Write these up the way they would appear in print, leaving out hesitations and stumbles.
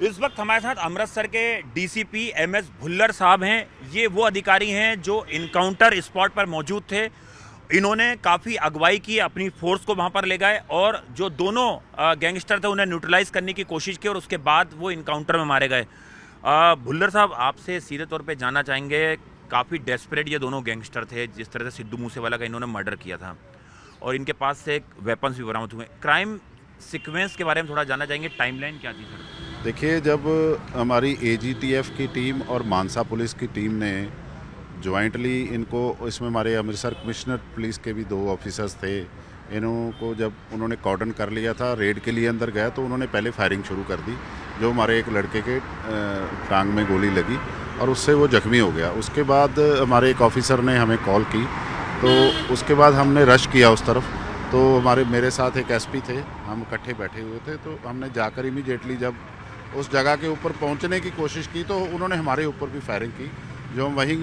इस वक्त हमारे साथ अमृतसर के डीसीपी एमएस भुल्लर साहब हैं। ये वो अधिकारी हैं जो इनकाउंटर स्पॉट पर मौजूद थे। इन्होंने काफ़ी अगुवाई की, अपनी फोर्स को वहां पर ले गए और जो दोनों गैंगस्टर थे उन्हें न्यूट्रलाइज करने की कोशिश की और उसके बाद वो इनकाउंटर में मारे गए। भुल्लर साहब, आपसे सीधे तौर पे जानना चाहेंगे, काफ़ी डेस्परेट ये दोनों गैंगस्टर थे, जिस तरह से सिद्धू मूसेवाला का इन्होंने मर्डर किया था और इनके पास से एक वेपन्स भी बरामद हुए। क्राइम सीक्वेंस के बारे में थोड़ा जानना चाहेंगे, टाइमलाइन क्या थी सर? देखिए, जब हमारी एजीटीएफ की टीम और मानसा पुलिस की टीम ने जॉइंटली इनको, इसमें हमारे अमृतसर कमिश्नर पुलिस के भी 2 ऑफिसर्स थे, इनको जब उन्होंने कॉर्डन कर लिया था, रेड के लिए अंदर गया तो उन्होंने पहले फायरिंग शुरू कर दी, जो हमारे एक लड़के के टांग में गोली लगी और उससे वो जख्मी हो गया। उसके बाद हमारे एक ऑफिसर ने हमें कॉल की, तो उसके बाद हमने रश किया उस तरफ। तो मेरे साथ एक एसपी थे, हम इकट्ठे बैठे हुए थे, तो हमने जाकर इमीडिएटली जब उस जगह के ऊपर पहुंचने की कोशिश की तो उन्होंने हमारे ऊपर भी फायरिंग की, जो हम वहीं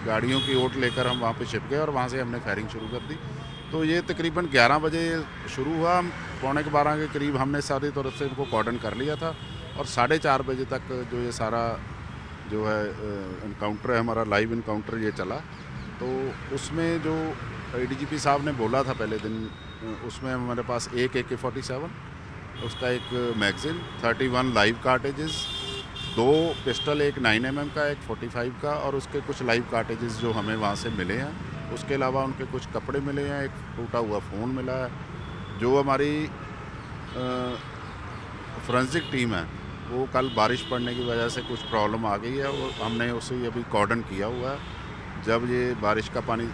गाड़ियों की ओट लेकर हम वहाँ पे छिप गए और वहाँ से हमने फायरिंग शुरू कर दी। तो ये तकरीबन 11 बजे शुरू हुआ, 11:45 के करीब हमने सारी तरफ से इनको कॉर्डन कर लिया था और 4:30 बजे तक जो ये सारा जो है इनकाउंटर है, हमारा लाइव इनकाउंटर ये चला। तो उसमें जो एडीजीपी साहब ने बोला था पहले दिन, उसमें हमारे पास एक AK-47, उसका एक मैगज़ीन, 31 लाइव कार्टेजेस, 2 पिस्टल, एक 9mm का, एक 45 का, और उसके कुछ लाइव कार्टेजेस जो हमें वहाँ से मिले हैं। उसके अलावा उनके कुछ कपड़े मिले हैं, एक टूटा हुआ फ़ोन मिला है। जो हमारी फोरेंसिक टीम है वो कल बारिश पड़ने की वजह से कुछ प्रॉब्लम आ गई है, वो हमने उसे अभी कॉर्डन किया हुआ है। जब ये बारिश का पानी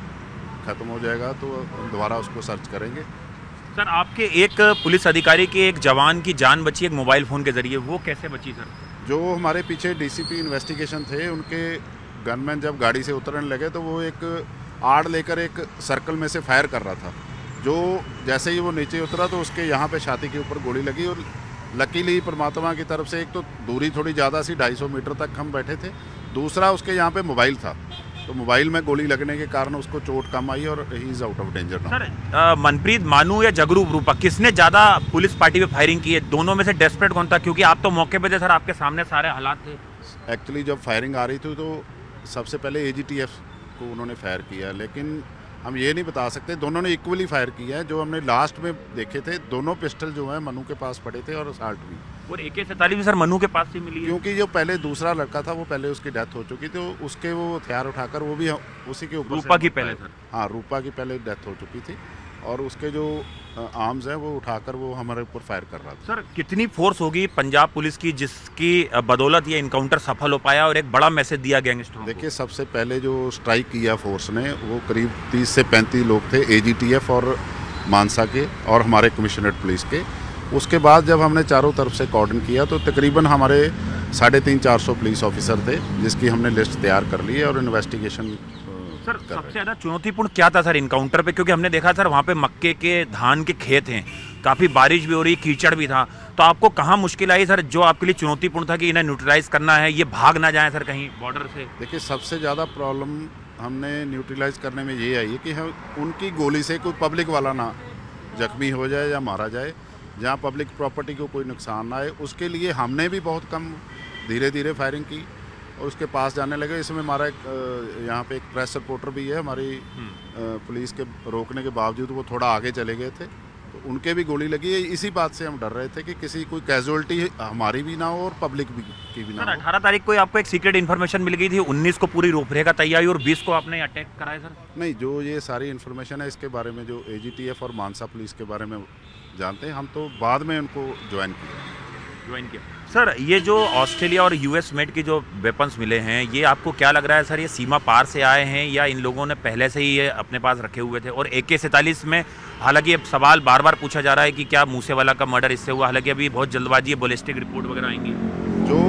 ख़त्म हो जाएगा तो दोबारा उसको सर्च करेंगे। सर, आपके एक पुलिस अधिकारी की, एक जवान की जान बची एक मोबाइल फ़ोन के ज़रिए, वो कैसे बची सर? जो हमारे पीछे डीसीपी इन्वेस्टिगेशन थे, उनके गनमैन जब गाड़ी से उतरने लगे तो वो एक आड़ लेकर एक सर्कल में से फायर कर रहा था। जो जैसे ही वो नीचे उतरा तो उसके यहाँ पे छाती के ऊपर गोली लगी और लकीली परमात्मा की तरफ से, एक तो दूरी थोड़ी ज़्यादा सी, 250 मीटर तक हम बैठे थे, दूसरा उसके यहाँ पे मोबाइल था, तो मोबाइल में गोली लगने के कारण उसको चोट कम आई और he is out of danger now. Sir, Manpreet मानू या जगरूप रूपा, किसने ज़्यादा पुलिस पार्टी पे फायरिंग की है? दोनों में से डेस्परेट कौन था? क्योंकि आप तो मौके पे थे सर, आपके सामने सारे हालात थे। एक्चुअली जब फायरिंग आ रही थी तो सबसे पहले एजीटीएफ को उन्होंने फायर किया, लेकिन हम ये नहीं बता सकते, दोनों ने इक्वली फायर किया है। जो हमने लास्ट में देखे थे, दोनों पिस्टल जो है मनु के पास पड़े थे और असाल्ट भी, और AK-47 भी सर मनु के पास से मिली है। क्योंकि जो पहले दूसरा लड़का था वो पहले उसकी डेथ हो चुकी थी, तो उसके वो हथियार उठाकर वो भी उसी के ऊपर, रूपा की पहले सर? हाँ, रूपा की पहले डेथ हो चुकी थी और उसके जो आर्म्स हैं वो उठाकर वो हमारे ऊपर फायर कर रहा था। सर, कितनी फोर्स होगी पंजाब पुलिस की जिसकी बदौलत ये इनकाउंटर सफल हो पाया और एक बड़ा मैसेज दिया गैंगस्टरों को? देखिए, सबसे पहले जो स्ट्राइक किया फोर्स ने, वो करीब 30 से 35 लोग थे, एजीटीएफ और मानसा के और हमारे कमिश्नरेट पुलिस के। उसके बाद जब हमने चारों तरफ से कॉर्डन किया तो तकरीबन हमारे 350-400 पुलिस ऑफिसर थे, जिसकी हमने लिस्ट तैयार कर ली है और इन्वेस्टिगेशन। सर, सबसे ज़्यादा चुनौतीपूर्ण क्या था सर इनकाउंटर पे? क्योंकि हमने देखा सर वहाँ पे मक्के के, धान के खेत हैं, काफ़ी बारिश भी हो रही, कीचड़ भी था, तो आपको कहाँ मुश्किल आई सर, जो आपके लिए चुनौतीपूर्ण था कि इन्हें न्यूट्रलाइज करना है, ये भाग ना जाए सर कहीं बॉर्डर से? देखिए, सबसे ज़्यादा प्रॉब्लम हमने न्यूट्रलाइज करने में ये आई है कि हम उनकी गोली से कोई पब्लिक वाला ना जख्मी हो जाए या मारा जाए, जहाँ पब्लिक प्रॉपर्टी को कोई नुकसान ना आए। उसके लिए हमने भी बहुत कम, धीरे धीरे फायरिंग की और उसके पास जाने लगे। इसमें हमारा यहाँ पे एक प्रेस रिपोर्टर भी है, हमारी पुलिस के रोकने के बावजूद वो थोड़ा आगे चले गए थे, तो उनके भी गोली लगी है। इसी बात से हम डर रहे थे कि किसी कोई कैजुअलिटी हमारी भी ना हो और पब्लिक भी की भी ना हो। 18 तारीख को आपको एक सीक्रेट इन्फॉर्मेशन मिल गई थी, 19 को पूरी रूपरेखा तैयारी और 20 को आपने अटैक कराया सर? नहीं, जो ये सारी इन्फॉर्मेशन है इसके बारे में जो एजीटीएफ और मानसा पुलिस के बारे में जानते हैं, हम तो बाद में उनको ज्वाइन किया। सर, ये जो ऑस्ट्रेलिया और US मेड के जो वेपन्स मिले हैं, ये आपको क्या लग रहा है सर, ये सीमा पार से आए हैं या इन लोगों ने पहले से ही ये अपने पास रखे हुए थे? और AK-47 में, हालांकि अब सवाल बार बार पूछा जा रहा है कि क्या मूसेवाला का मर्डर इससे हुआ, हालांकि अभी बहुत जल्दबाजी है, बैलिस्टिक रिपोर्ट वगैरह आएंगी। जो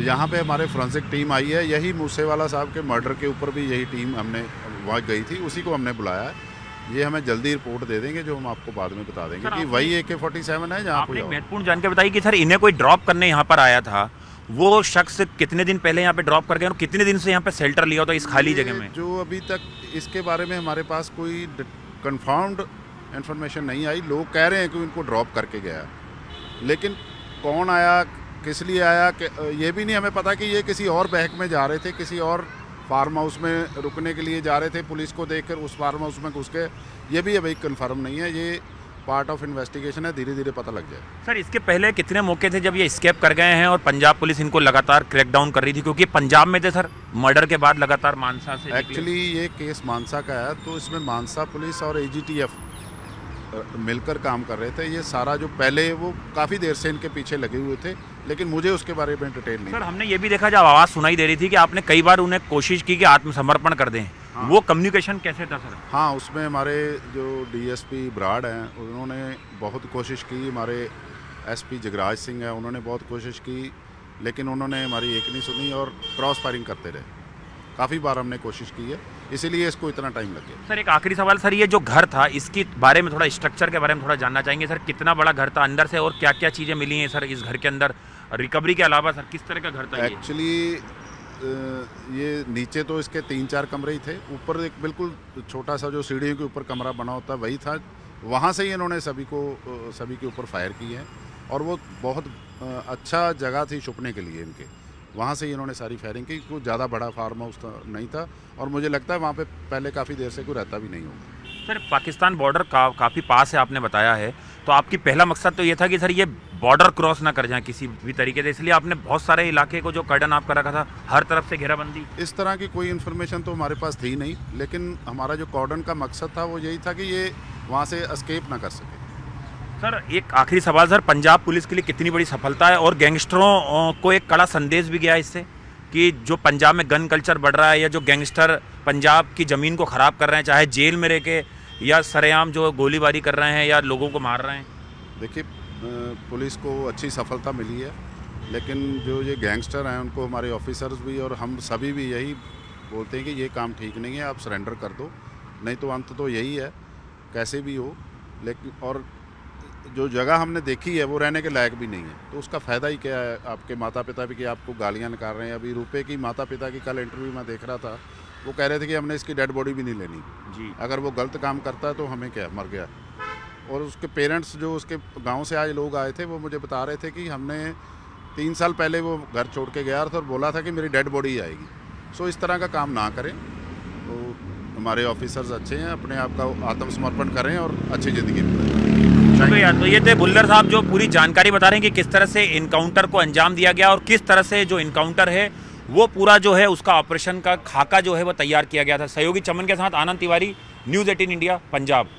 यहाँ पे हमारे फोरेंसिक टीम आई है, यही मूसेवाला साहब के मर्डर के ऊपर भी यही टीम हमने वहाँ गई थी, उसी को हमने बुलाया है। ये हमें जल्दी रिपोर्ट दे देंगे, जो हम आपको बाद में बता देंगे कि वही AK-47 है जहाँ आपने महत्वपूर्ण जानकारी बताई कि सर इन्हें कोई ड्रॉप करने यहाँ पर आया था, वो शख्स कितने दिन पहले यहाँ पे ड्रॉप कर गए और कितने दिन से यहाँ पे शेल्टर लिया होता इस खाली जगह में? जो अभी तक इसके बारे में हमारे पास कोई कंफर्म्ड इन्फॉर्मेशन नहीं आई। लोग कह रहे हैं कि उनको ड्रॉप करके गया, लेकिन कौन आया, किस लिए आया, ये भी नहीं हमें पता कि ये किसी और बहक में जा रहे थे, किसी और फार्म हाउस में रुकने के लिए जा रहे थे, पुलिस को देखकर उस फार्म हाउस में घुस गए, ये भी अभी कंफर्म नहीं है। ये पार्ट ऑफ इन्वेस्टिगेशन है, धीरे धीरे पता लग जाए। सर, इसके पहले कितने मौके थे जब ये एस्केप कर गए हैं और पंजाब पुलिस इनको लगातार क्रैकडाउन कर रही थी, क्योंकि पंजाब में थे सर मर्डर के बाद लगातार मानसा से एक्चुअली ये केस मानसा का है, तो इसमें मानसा पुलिस और AGTF मिलकर काम कर रहे थे। ये सारा जो पहले वो काफ़ी देर से इनके पीछे लगे हुए थे, लेकिन मुझे उसके बारे में डिटेल नहीं। सर, हमने ये भी देखा जब आवाज़ सुनाई दे रही थी कि आपने कई बार उन्हें कोशिश की कि आत्मसमर्पण कर दें। हाँ। वो कम्युनिकेशन कैसे था सर? हाँ, उसमें हमारे जो DSP ब्राड हैं उन्होंने बहुत कोशिश की, हमारे SP जगराज सिंह हैं उन्होंने बहुत कोशिश की, लेकिन उन्होंने हमारी एक नहीं सुनी और क्रॉस फायरिंग करते रहे। काफ़ी बार हमने कोशिश की है, इसीलिए इसको इतना टाइम लग गया। सर, एक आखिरी सवाल सर, ये जो घर था इसके बारे में थोड़ा स्ट्रक्चर के बारे में थोड़ा जानना चाहेंगे सर। कितना बड़ा घर था अंदर से और क्या क्या चीज़ें मिली हैं सर इस घर के अंदर, रिकवरी के अलावा सर किस तरह का घर था? एक्चुअली ये नीचे तो इसके 3-4 कमरे ही थे, ऊपर एक बिल्कुल छोटा सा जो सीढ़ियों के ऊपर कमरा बना होता है वही था। वहाँ से ही इन्होंने सभी के ऊपर फायर किए हैं और वो बहुत अच्छा जगह थी छुपने के लिए इनके। वहाँ से ही इन्होंने सारी फायरिंग की। कोई ज़्यादा बड़ा फार्म हाउस नहीं था और मुझे लगता है वहाँ पे पहले काफ़ी देर से कोई रहता भी नहीं होगा। सर, पाकिस्तान बॉर्डर काफ़ी पास है आपने बताया है, तो आपकी पहला मकसद तो ये था कि सर ये बॉर्डर क्रॉस ना कर जाए किसी भी तरीके से, इसलिए आपने बहुत सारे इलाके को जो कर्डन आपका रखा था, हर तरफ से घेराबंदी। इस तरह की कोई इन्फॉर्मेशन तो हमारे पास थी नहीं, लेकिन हमारा जो कॉर्डन का मकसद था वो यही था कि ये वहाँ से एस्केप ना कर सके। सर, एक आखिरी सवाल सर, पंजाब पुलिस के लिए कितनी बड़ी सफलता है और गैंगस्टरों को एक कड़ा संदेश भी गया इससे कि जो पंजाब में गन कल्चर बढ़ रहा है या जो गैंगस्टर पंजाब की ज़मीन को ख़राब कर रहे हैं, चाहे जेल में रह के या सरेआम जो गोलीबारी कर रहे हैं या लोगों को मार रहे हैं। देखिए, पुलिस को अच्छी सफलता मिली है, लेकिन जो ये गैंगस्टर हैं उनको हमारे ऑफिसर्स भी और हम सभी भी यही बोलते हैं कि ये काम ठीक नहीं है, आप सरेंडर कर दो, नहीं तो अंत तो यही है कैसे भी हो। लेकिन और जो जगह हमने देखी है वो रहने के लायक भी नहीं है, तो उसका फ़ायदा ही क्या है? आपके माता पिता भी कि आपको गालियाँ निकाल रहे हैं। अभी रुपए की माता पिता की कल इंटरव्यू में देख रहा था, वो कह रहे थे कि हमने इसकी डेड बॉडी भी नहीं लेनी जी, अगर वो गलत काम करता है तो हमें क्या, मर गया। और उसके पेरेंट्स जो उसके गांव से आज लोग आए थे वो मुझे बता रहे थे कि हमने 3 साल पहले वो घर छोड़ के गया था और बोला था कि मेरी डेड बॉडी ही आएगी। सो इस तरह का काम ना करें। तो हमारे ऑफिसर्स अच्छे हैं, अपने आप का आत्मसमर्पण करें और अच्छी ज़िंदगी में। शुक्रिया। तो ये थे भुल्लर साहब जो पूरी जानकारी बता रहे हैं कि किस तरह से इनकाउंटर को अंजाम दिया गया और किस तरह से जो इनकाउंटर है वो पूरा जो है उसका ऑपरेशन का खाका जो है वो तैयार किया गया था। सहयोगी चमन के साथ आनंद तिवारी, न्यूज़ 18 इंडिया, पंजाब।